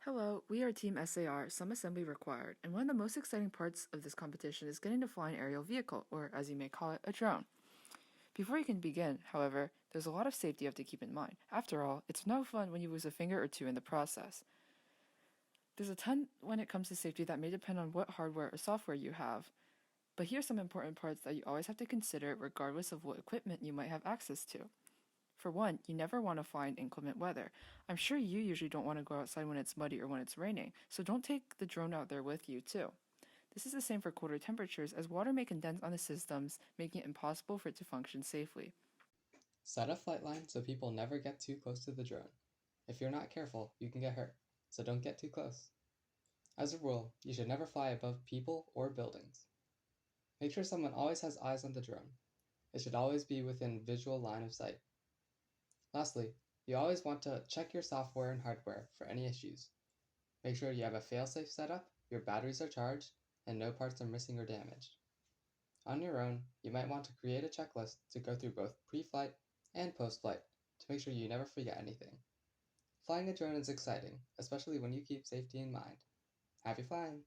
Hello, we are Team SAR, some assembly required, and one of the most exciting parts of this competition is getting to fly an aerial vehicle, or as you may call it, a drone. Before you can begin, however, there's a lot of safety you have to keep in mind. After all, it's no fun when you lose a finger or two in the process. There's a ton when it comes to safety that may depend on what hardware or software you have, but here's some important parts that you always have to consider regardless of what equipment you might have access to. For one, you never want to fly in inclement weather. I'm sure you usually don't want to go outside when it's muddy or when it's raining, so don't take the drone out there with you, too. This is the same for colder temperatures, as water may condense on the systems, making it impossible for it to function safely. Set a flight line so people never get too close to the drone. If you're not careful, you can get hurt, so don't get too close. As a rule, you should never fly above people or buildings. Make sure someone always has eyes on the drone. It should always be within visual line of sight. Lastly, you always want to check your software and hardware for any issues. Make sure you have a failsafe setup, your batteries are charged, and no parts are missing or damaged. On your own, you might want to create a checklist to go through both pre-flight and post-flight to make sure you never forget anything. Flying a drone is exciting, especially when you keep safety in mind. Happy flying!